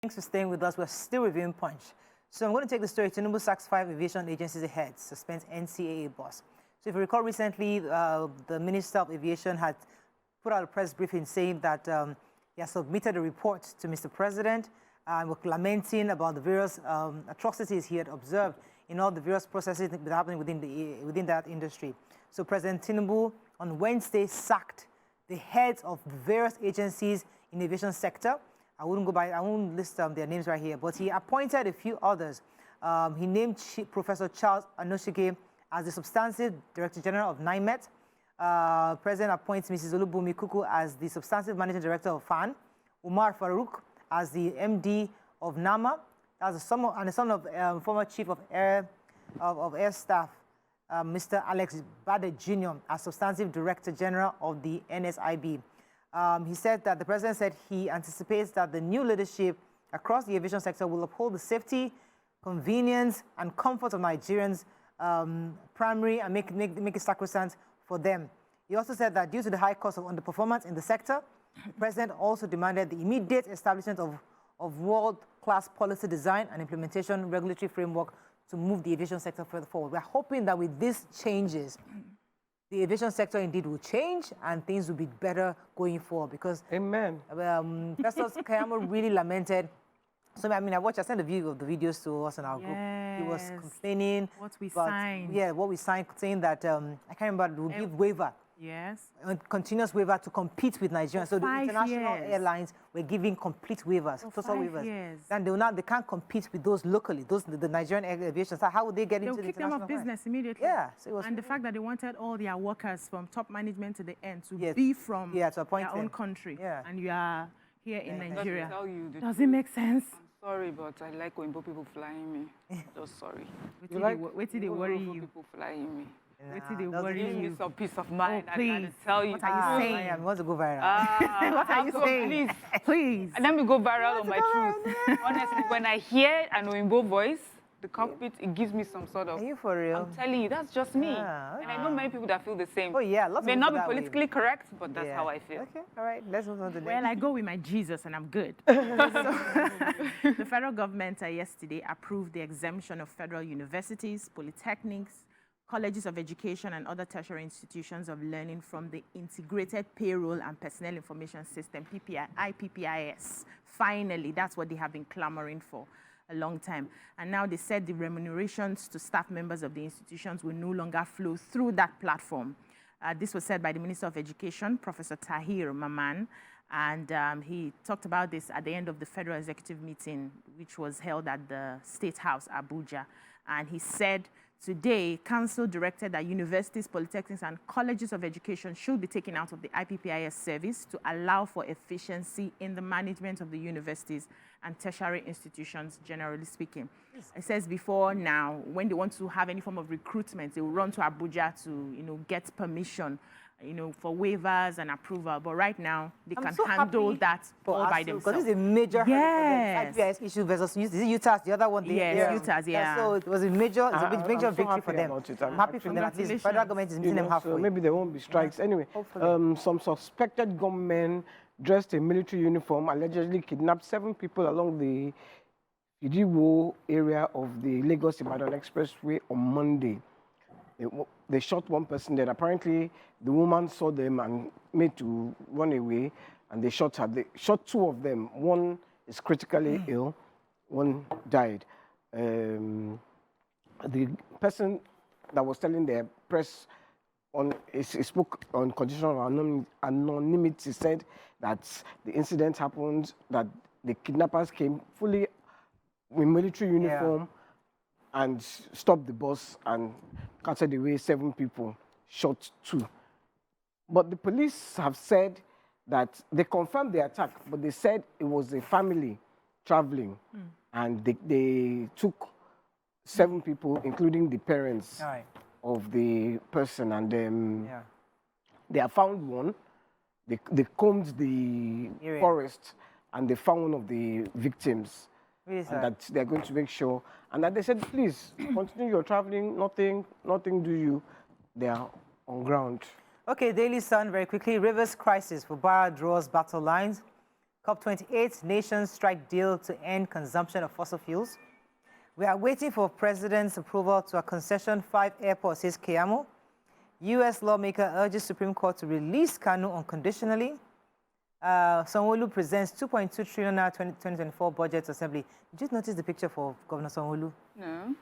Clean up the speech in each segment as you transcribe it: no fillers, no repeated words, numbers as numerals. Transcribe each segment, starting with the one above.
Thanks for staying with us. We're still reviewing Punch. So I'm going to take the story. Tinubu sacks 5 aviation agencies ahead, suspends NCAA boss. So if you recall recently, the Minister of Aviation had put out a press briefing saying that he has submitted a report to Mr. President and was lamenting about the various atrocities he had observed in all the various processes that were happening within that industry. So President Tinubu on Wednesday sacked the heads of the various agencies in the aviation sector. I won't list their names right here, but he appointed a few others. He named Professor Charles Anoshige as the Substantive Director General of NiMET. President appoints Mrs. Olubumi Kuku as the Substantive Managing Director of FAAN. Umar Farouk as the MD of NAMA, as the son of former Chief of Air Staff, Mr. Alex Bade Jr. as Substantive Director General of the NSIB. He said that the president said he anticipates that the new leadership across the aviation sector will uphold the safety, convenience, and comfort of Nigerians primary and make it sacrosanct for them. He also said that due to the high cost of underperformance in the sector, the president also demanded the immediate establishment of world-class policy design and implementation regulatory framework to move the aviation sector further forward. We're hoping that with these changes, the aviation sector indeed will change and things will be better going forward because Festus Kayamo really lamented. So I sent a view of the videos to us in our group. He was complaining what we signed. Yeah, what we signed, saying that I can't remember, we'll give waiver. Yes. A continuous waiver to compete with Nigerians. So the international airlines were giving complete waivers, total waivers. And they can't compete with those locally, the Nigerian aviation. So how would they get into the international? They'll kick them off business immediately. Yeah. So and the fact that they wanted all their workers from top management to the end to yes. be from to appoint their own country. Yeah. And you are here in Nigeria. Does it make sense? I'm sorry, but I like when people flying me. Just sorry. Wait till they worry you. People flying me. Wait till they worry you. Give me some peace of mind. Oh, please. I gotta tell you. What are you saying? I want to go viral. What are you saying? Please. Please. Let me go viral on my truth. Honestly, when I hear an Oyinbo voice, the cockpit, it gives me some sort of... Are you for real? I'm telling you, that's just me. Okay. And I know many people that feel the same. Oh, yeah. Lots May of not be politically correct, but that's how I feel. Okay, all right. Let's move on to the Well, I go with my Jesus and I'm good. The federal government yesterday approved the exemption of federal universities, polytechnics, colleges of education, and other tertiary institutions of learning from the Integrated Payroll and Personnel Information System, IPPIS. Finally, that's what they have been clamoring for a long time. And now they said the remunerations to staff members of the institutions will no longer flow through that platform. This was said by the Minister of Education, Professor Tahir Maman, and he talked about this at the end of the Federal Executive meeting, which was held at the State House, Abuja. And he said, today, Council directed that universities, polytechnics, and colleges of education should be taken out of the IPPIS service to allow for efficiency in the management of the universities and tertiary institutions, generally speaking. It says before now, when they want to have any form of recruitment, they will run to Abuja to, get permission, for waivers and approval. But right now, they can handle that all by themselves. Because it's a major IPPIS issue versus is it UTAS, the other one? UTAS, yeah. So it was a major victory for them. I'm happy for them. At least the federal government is meeting them halfway. So maybe there won't be strikes. Anyway, some suspected gunmen dressed in military uniform allegedly kidnapped 7 people along the Idiwo area of the Lagos-Ibadan Expressway on Monday. They shot one person dead. Apparently, the woman saw them and made to run away, and they shot her. They shot 2 of them. One is critically ill, one died. The person that was telling the press he spoke on condition of anonymity, said that the incident happened, that the kidnappers came fully in military uniform and stopped the bus and carted away 7 people, shot 2. But the police have said that they confirmed the attack, but they said it was a family traveling, and they took 7 people, including the parents of the person, and they have found one. They combed the forest, and they found one of the victims. And that they're going to make sure, and that they said, please continue your traveling, nothing do you. They are on ground. Okay, Daily Sun, very quickly. Rivers crisis. Fubara draws battle lines. COP28, nations strike deal to end consumption of fossil fuels. We are waiting for President's approval to a concession 5 airport, says Keyamo. U.S. lawmaker urges Supreme Court to release Kanu unconditionally. Sanwo-Olu presents 2.2 trillion 2024 budget assembly. Did you notice the picture for Governor Sanwo-Olu? No.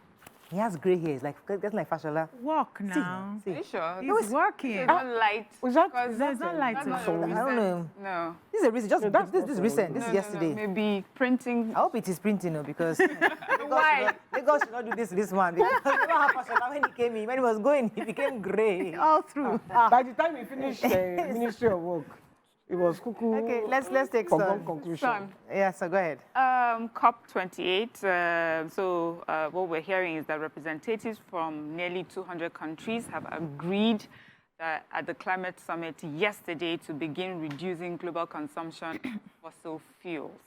He has gray hair. It's like getting like Fashola. Walk now. See. Are you sure? He's working. It's not light. Was that? There's not light That's to not it. a I don't know. recent- No. This is a recent. Just No, that's this not is so recent. old. This is No, yesterday. Maybe printing. I hope it is printing, because Why? Lagos should not do this man. Because you know how Fashola when he came in, when he was going, he became grey. All through. By the time he finished Ministry of Work, it was cuckoo. Okay, let's take from some. one conclusion. Son. Yeah, so go ahead. COP28. What we're hearing is that representatives from nearly 200 countries have agreed that at the climate summit yesterday to begin reducing global consumption of fossil fuels.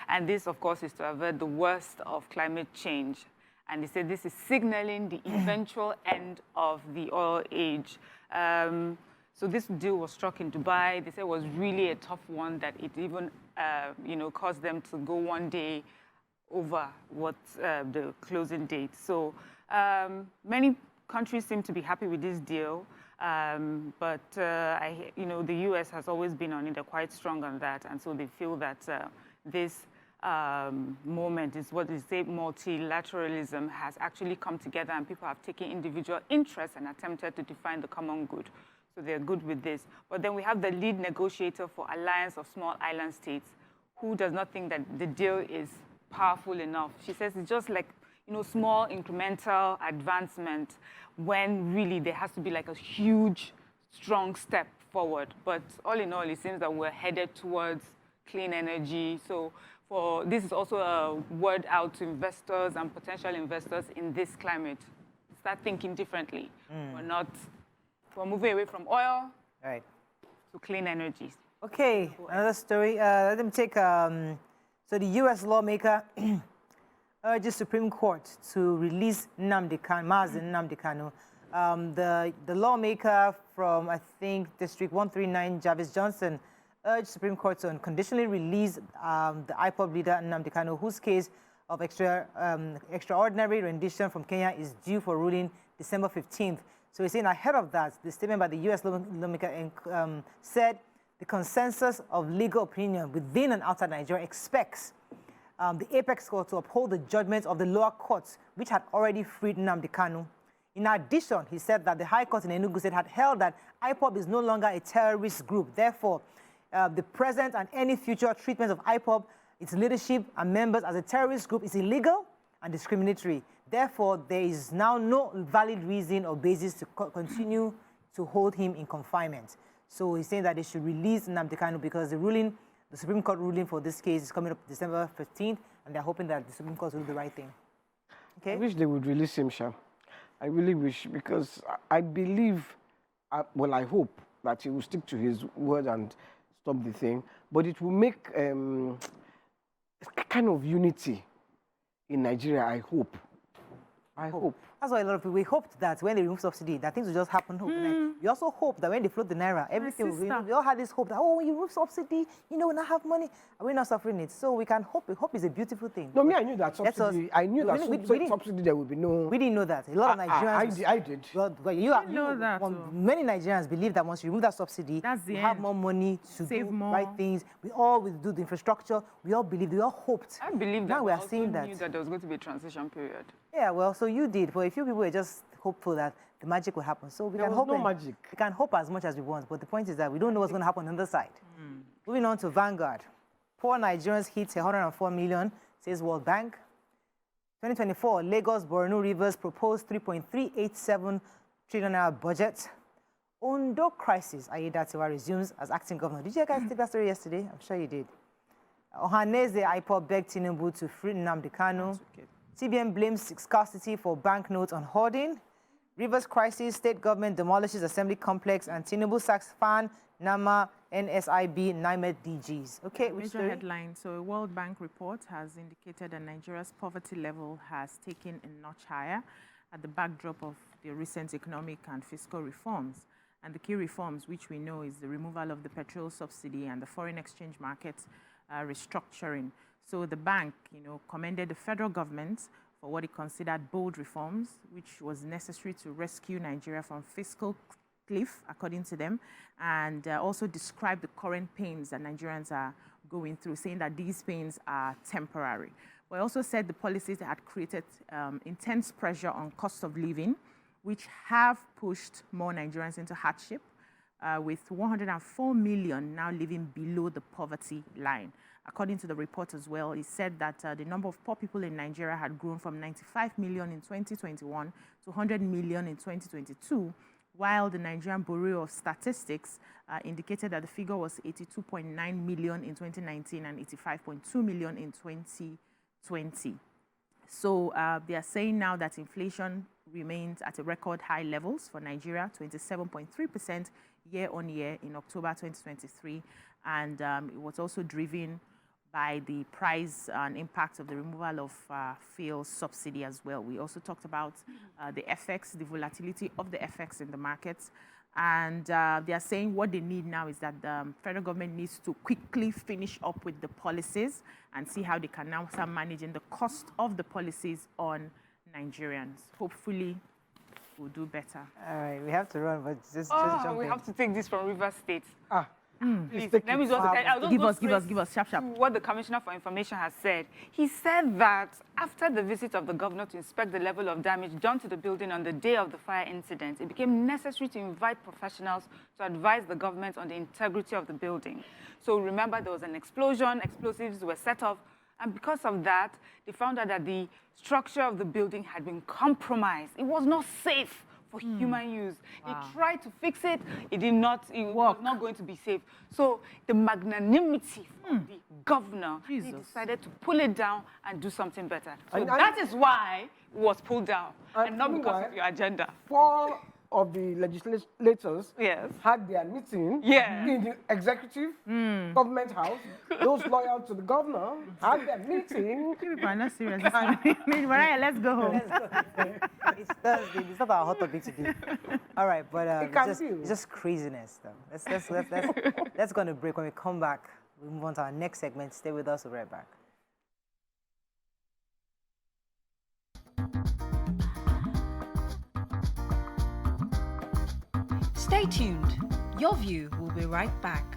And this, of course, is to avert the worst of climate change. And they said this is signaling the eventual end of the oil age. So this deal was struck in Dubai. They said it was really a tough one, that it even, caused them to go one day over what the closing date. So many countries seem to be happy with this deal, but the U.S. has always been on it. They're quite strong on that, and so they feel that this moment is what they say multilateralism has actually come together, and people have taken individual interests and attempted to define the common good. So they're good with this. But then we have the lead negotiator for Alliance of Small Island States, who does not think that the deal is powerful enough. She says it's just like, small incremental advancement, when really there has to be like a huge, strong step forward. But all in all, it seems that we're headed towards clean energy. So this is also a word out to investors and potential investors in this climate. Start thinking differently. We're moving away from oil Right. to clean energies. Okay, another story. Let me take. So the U.S. lawmaker urges Supreme Court to release Nnamdi Kanu. The lawmaker from, I think, District 139, Javis Johnson, urged Supreme Court to unconditionally release the IPOB leader Nnamdi Kanu, whose case of extraordinary rendition from Kenya is due for ruling December 15th. So he's saying ahead of that, the statement by the U.S. lawmaker said the consensus of legal opinion within and outside Nigeria expects the apex court to uphold the judgment of the lower courts, which had already freed Nnamdi Kanu. In addition, he said that the High Court in Enugu State had held that IPOB is no longer a terrorist group. Therefore, the present and any future treatment of IPOB, its leadership and members as a terrorist group is illegal and discriminatory. Therefore, there is now no valid reason or basis to continue to hold him in confinement. So he's saying that they should release Nnamdi Kanu because the Supreme Court ruling for this case is coming up December 15th, and they're hoping that the Supreme Court will do the right thing. Okay? I wish they would release him, Sha. I really wish, because I believe, I hope that he will stick to his word and stop the thing, but it will make a kind of unity in Nigeria, I hope. I hope. That's why a lot of people, we hoped that when they remove subsidy, that things will just happen overnight. We also hope that when they float the Naira, everything will, we all had this hope that, when you remove subsidy, we'll not have money, and we're not suffering it. So we can hope. Hope is a beautiful thing. No, I knew that subsidy. I knew that subsidy there would be no. We didn't know that. A lot of Nigerians. I did. Well, many Nigerians believe that once you remove that subsidy, we have more money to save do more right things. We all will do the infrastructure. We all believe. We all hoped. I believe that. Now we are also seeing that. knew that there was going to be a transition period. Yeah, well, so you did, but a few people were just hopeful that the magic will happen. So we There can was hope. no magic. We can hope as much as we want, but the point is that we don't know what's going to happen on the other side. Moving on to Vanguard. Poor Nigerians hit 104 million, says World Bank. 2024, Lagos, Borno Rivers proposed 3.387 trillion naira budget. Ondo crisis, Ayedatiwa resumes as acting governor. Did you guys take that story yesterday? I'm sure you did. Ohaneze IPOB begged Tinubu to free Nnamdi Kanu. CBN blames scarcity for banknotes on hoarding. Rivers crisis, state government demolishes assembly complex, and Tinubu sacks FAAN, NAMA, NSIB, NiMET DGs. Okay, which Major story? headline. So a World Bank report has indicated that Nigeria's poverty level has taken a notch higher at the backdrop of the recent economic and fiscal reforms. And the key reforms, which we know is the removal of the petrol subsidy and the foreign exchange market restructuring. So the bank, commended the federal government for what it considered bold reforms, which was necessary to rescue Nigeria from fiscal cliff, according to them, and also described the current pains that Nigerians are going through, saying that these pains are temporary. But also said the policies had created intense pressure on cost of living, which have pushed more Nigerians into hardship, with 104 million now living below the poverty line. According to the report as well, it said that the number of poor people in Nigeria had grown from 95 million in 2021 to 100 million in 2022, while the Nigerian Bureau of Statistics indicated that the figure was 82.9 million in 2019 and 85.2 million in 2020. So they are saying now that inflation remains at a record high levels for Nigeria, 27.3% year on year in October 2023. And it was also driven by the price and impact of the removal of fuel subsidy as well. We also talked about the FX, the volatility of the FX in the markets. And they are saying what they need now is that the federal government needs to quickly finish up with the policies and see how they can now start managing the cost of the policies on Nigerians. Hopefully, we'll do better. All right, we have to run, but just jump we in. have to take this from River State. Please Let me just Give us, sharp. What the Commissioner for Information has said. He said that after the visit of the governor to inspect the level of damage done to the building on the day of the fire incident, it became necessary to invite professionals to advise the government on the integrity of the building. So remember, there was an explosion, explosives were set off, and because of that, they found out that the structure of the building had been compromised. It was not safe for human use. Wow. They tried to fix it. It did not. It was not going to be safe. So the magnanimity of the governor, he decided to pull it down and do something better. So that is why it was pulled down, and not because of your agenda. 4 of the legislators had their meeting in the executive government house. Those loyal to the governor had their meeting. People are not serious. Mariah, let's go home. It's Thursday. It's not our hot topic today. All right, but it's just craziness, though. Let's go on a break. When we come back, we move on to our next segment. Stay with us. We'll be right back. Stay tuned. Your View will be right back.